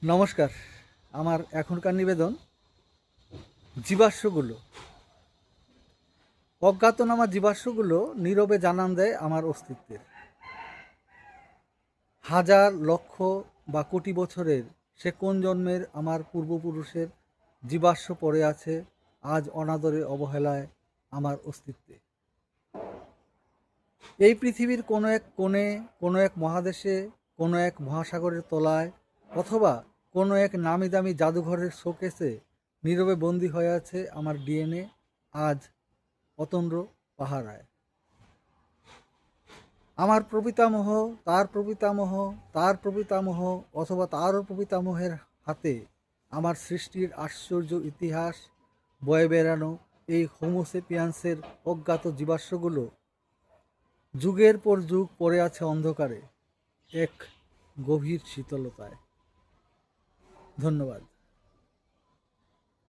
নমস্কার। আমার এখনকার নিবেদন জীবাশ্মগুলো। অজ্ঞাতনামা জীবাশ্মগুলো নীরবে জানান দেয় আমার অস্তিত্বের। হাজার লক্ষ বা কোটি বছরের সে কোন জন্মের আমার পূর্বপুরুষের জীবাশ্ম পড়ে আছে আজ অনাদরে অবহেলায় আমার অস্তিত্বে। এই পৃথিবীর কোনো এক কোণে, কোনো এক মহাদেশে, কোনো এক মহাসাগরের তলায়, অথবা কোনো এক নামি দামি জাদুঘরের শোকেসে নীরবে বন্দী হয়ে আছে আমার ডিএনএ আজ অতন্দ্র পাহারায়। আমার প্রপিতামহ, তার প্রপিতামহ, তার প্রপিতামহ অথবা তারও প্রপিতামহের হাতে আমার সৃষ্টির আশ্চর্য ইতিহাস বয়ে বেড়ানো এই হোমোসেপিয়ান্সের অজ্ঞাত জীবাশ্মগুলো যুগের পর যুগ পড়ে আছে অন্ধকারে এক গভীর শীতলতায়। ধন্যবাদ।